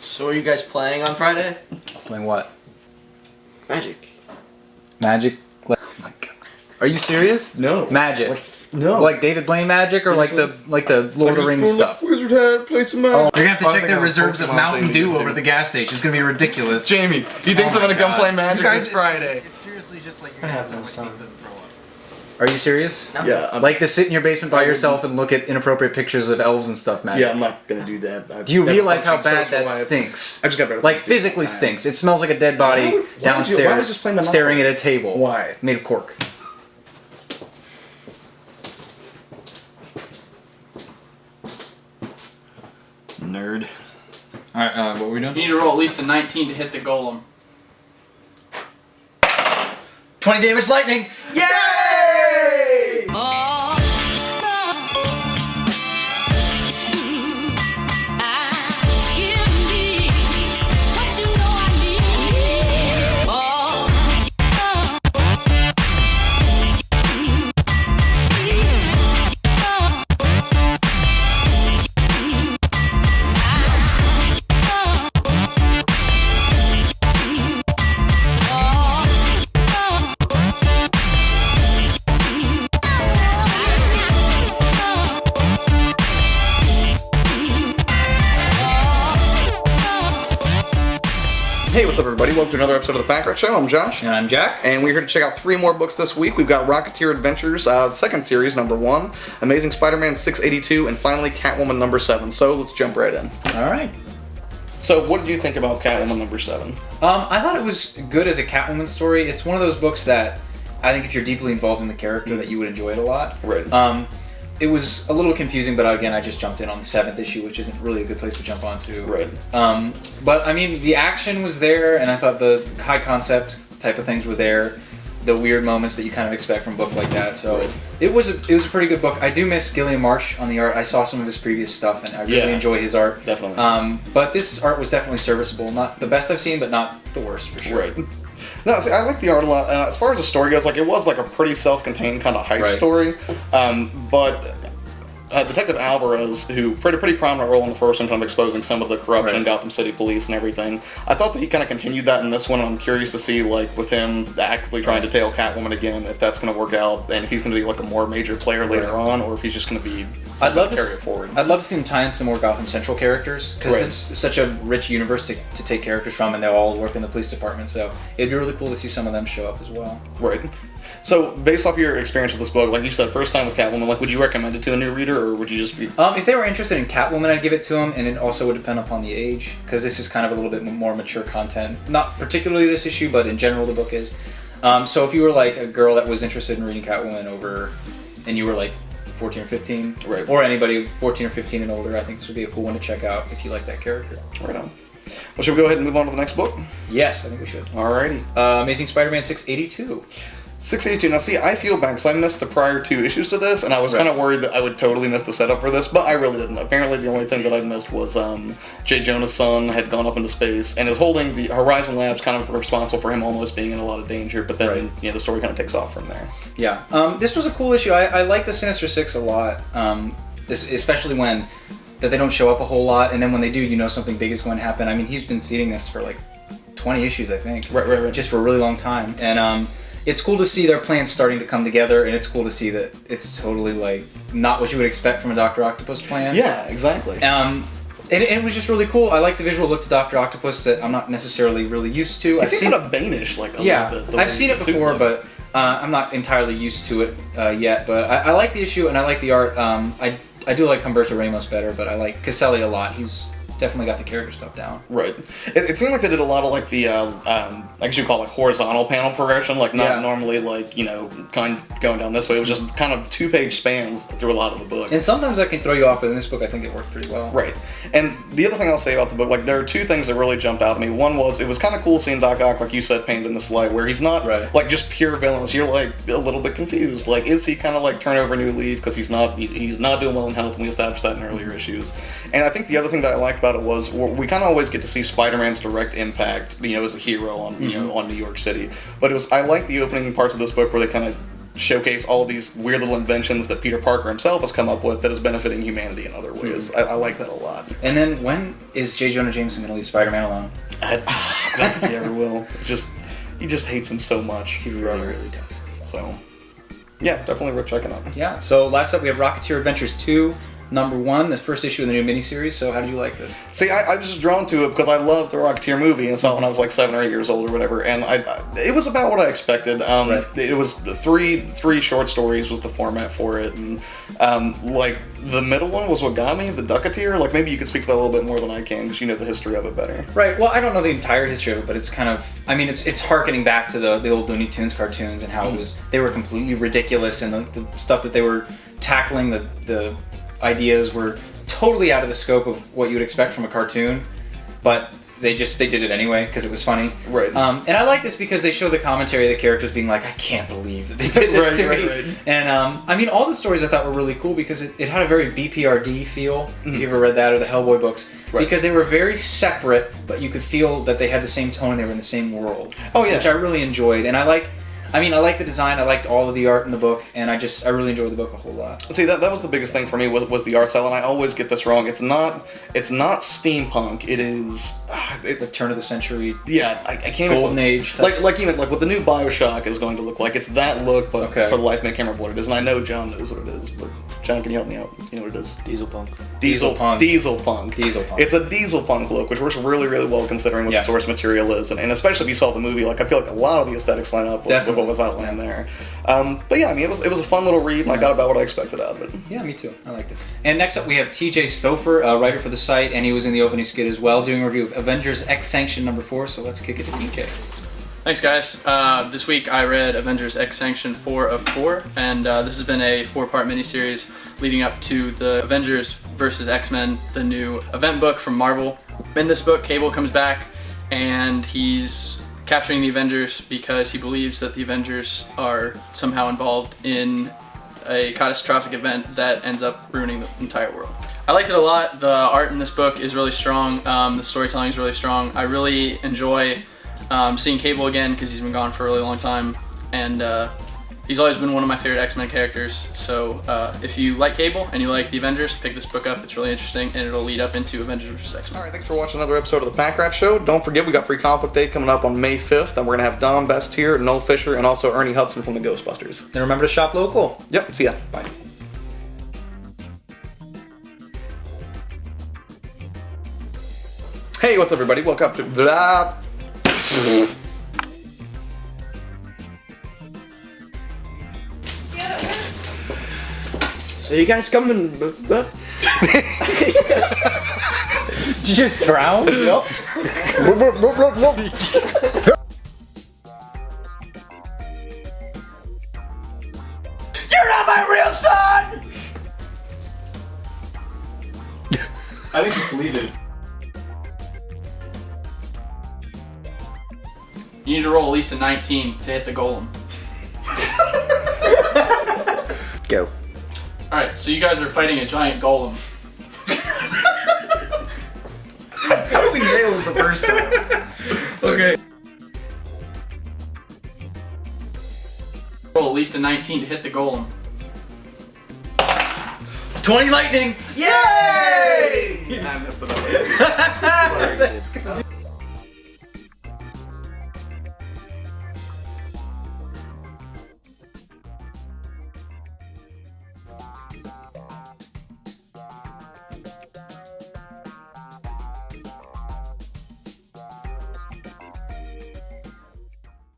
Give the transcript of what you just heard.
So are you guys playing on Friday? Playing what? Magic. Magic? Oh my god. Are you serious? No. Magic. No. Like David Blaine magic or like the Lord of the Rings stuff? Wizard hat, play some magic. Oh, you're gonna have to check their reserves of Mountain Dew over at the gas station. It's gonna be ridiculous. Jamie, do you think I'm gonna come play magic this Friday? It's seriously just like I have no son. Are you serious? No. Yeah. Like to sit in your basement by yourself and look at inappropriate pictures of elves and stuff, magic? Yeah, I'm not gonna do that. Do you realize how bad that stinks? I just got better. Like physically stinks. It smells like a dead body why would you downstairs just play Monopoly? staring at a table. Why? Made of cork. Nerd. Alright, what were we doing? You need to roll at least a 19 to hit the golem. 20 damage lightning! Yay! Hey, what's up everybody? Welcome to another episode of the Packrat Show. I'm Josh. And I'm Jack. And we're here to check out 3 more books this week. We've got Rocketeer Adventures, second series, number 1, Amazing Spider-Man 682, and finally Catwoman number 7. So let's jump right in. Alright. So what did you think about Catwoman number 7? I thought it was good as a Catwoman story. It's one of those books that I think if you're deeply involved in the character that you would enjoy it a lot. Right. It was a little confusing, but again, I just jumped in on the 7th issue, which isn't really a good place to jump onto. Right. But I mean, the action was there, and I thought the high concept type of things were there. The weird moments that you kind of expect from a book like that. So Right. it was a pretty good book. I do miss Gilliam Marsh on the art. I saw some of his previous stuff, and I really enjoy his art. Definitely. But this art was definitely serviceable. Not the best I've seen, but not the worst for sure. Right. No, see, I like the art a lot. As far as the story goes, like it was like a pretty self-contained kind of heist story. But Detective Alvarez, who played a pretty prominent role in the first one, kind of exposing some of the corruption in Gotham City Police and everything. I thought that he kind of continued that in this one, and I'm curious to see, like, with him actively trying to tail Catwoman again, if that's going to work out, and if he's going to be like a more major player later on, or if he's just going to be something to carry it forward. I'd love to see him tie in some more Gotham Central characters, because it's such a rich universe to take characters from, and they all work in the police department, so it'd be really cool to see some of them show up as well. Right. So, based off your experience with this book, like you said, first time with Catwoman, like, would you recommend it to a new reader, or would you just be... If they were interested in Catwoman, I'd give it to them, and it also would depend upon the age, because this is kind of a little bit more mature content. Not particularly this issue, but in general the book is. So if you were like a girl that was interested in reading Catwoman and you were like 14 or 15, or anybody 14 or 15 and older, I think this would be a cool one to check out if you like that character. Right on. Well, should we go ahead and move on to the next book? Yes, I think we should. Alrighty. Amazing Spider-Man 682. 682. Now, see, I feel bad because I missed the prior 2 issues to this, and I was kind of worried that I would totally miss the setup for this, but I really didn't. Apparently, the only thing that I'd missed was J. Jonah's son had gone up into space and is holding the Horizon Labs, kind of responsible for him almost being in a lot of danger, but then the story kind of takes off from there. Yeah. This was a cool issue. I like the Sinister Six a lot, especially when that they don't show up a whole lot, and then when they do, you know something big is going to happen. I mean, he's been seeding this for like 20 issues, I think. Right. Just for a really long time. And it's cool to see their plans starting to come together, and it's cool to see that it's totally like not what you would expect from a Dr. Octopus plan. Yeah, exactly. And it was just really cool. I like the visual look to Dr. Octopus that I'm not necessarily really used to. I've seen kind of Banish, like a little bit. I've seen it before, but I'm not entirely used to it yet. But I like the issue and I like the art. I do like Humberto Ramos better, but I like Caselli a lot. He's definitely got the character stuff down. Right. It seemed like they did a lot of like the, I guess you call it like horizontal panel progression, like not normally like, kind of going down this way. It was just kind of 2-page spans through a lot of the book. And sometimes that can throw you off, but in this book I think it worked pretty well. Right. And the other thing I'll say about the book, like there are 2 things that really jumped out at me. One was, it was kind of cool seeing Doc Ock, like you said, painted in this light, where he's not like just pure villainous. You're like a little bit confused. Like, is he kind of like turn over a new leaf because he's not doing well in health, and we established that in earlier issues. And I think the other thing that I liked about it was we kind of always get to see Spider-Man's direct impact, as a hero on on New York City. But I like the opening parts of this book where they kind of showcase all of these weird little inventions that Peter Parker himself has come up with that is benefiting humanity in other ways. I like that a lot. And then when is J. Jonah Jameson going to leave Spider-Man alone? I don't think he ever will. He just hates him so much. He really does. So, yeah, definitely worth checking out. Yeah. So last up we have Rocketeer Adventures 2, #1, the first issue in the new miniseries. So how did you like this? See, I was just drawn to it because I loved the Rocketeer movie, and saw it when I was like 7 or 8 years old or whatever, and it was about what I expected. Right. It was three short stories was the format for it, and like the middle one was what got me, the Ducketeer. Like maybe you could speak to that a little bit more than I can because you know the history of it better. Right. Well, I don't know the entire history of it, but it's kind of, I mean, it's harkening back to the old Looney Tunes cartoons and how they were completely ridiculous, and the stuff that they were tackling, the ideas were totally out of the scope of what you would expect from a cartoon, but they did it anyway because it was funny. Right. And I like this because they show the commentary of the characters being like, I can't believe that they did this to me. Right. And I mean, all the stories I thought were really cool because it had a very BPRD feel. If you ever read that or the Hellboy books, because they were very separate, but you could feel that they had the same tone and they were in the same world. Oh yeah. Which I really enjoyed, and I like the design. I liked all of the art in the book, and I really enjoyed the book a whole lot. See, that was the biggest thing for me was the art style, and I always get this wrong. It's not steampunk. It is The turn of the century. Yeah, I can't. Golden Age. Like what the new BioShock is going to look like. It's that look, but Okay. for the life, I can't remember what it is. And I know John knows what it is, but John, can you help me out? You know what it is? Diesel punk. Diesel punk. Dieselpunk. It's a diesel punk look, which works really, really well considering what the source material is, and especially if you saw the movie. Like I feel like a lot of the aesthetics line up with what was outlined there. But yeah, I mean, it was a fun little read, and I got about what I expected out of it. Yeah, me too. I liked it. And next up, we have T.J. Stofer, a writer for the site, and he was in the opening skit as well, doing a review of Avengers X-Sanction #4. So let's kick it to TJ. Thanks, guys. This week I read Avengers X-Sanction 4 of 4, and this has been a 4-part miniseries leading up to the Avengers vs. X-Men, the new event book from Marvel. In this book, Cable comes back, and he's capturing the Avengers because he believes that the Avengers are somehow involved in a catastrophic event that ends up ruining the entire world. I liked it a lot. The art in this book is really strong. The storytelling is really strong. I really enjoy seeing Cable again because he's been gone for a really long time, and he's always been one of my favorite X-Men characters. So if you like Cable and you like the Avengers, pick this book up. It's really interesting, and it'll lead up into Avengers vs. X-Men. Alright, thanks for watching another episode of the Packrat Show. Don't forget, we got Free Comic Book Day coming up on May 5th, and we're going to have Don Best here, Noel Fisher, and also Ernie Hudson from the Ghostbusters. And remember to shop local. Yep, see ya. Bye. Hey, what's up, everybody? Welcome to blah. So you guys coming? Did you just frown? Yep. You're not my real son! I think just leave it. You need to roll at least a 19 to hit the golem. Go. Alright, so you guys are fighting a giant golem. How did we nail it the first time? Okay. Roll at least a 19 to hit the golem. 20 lightning! Yay! I messed it up. Let's go.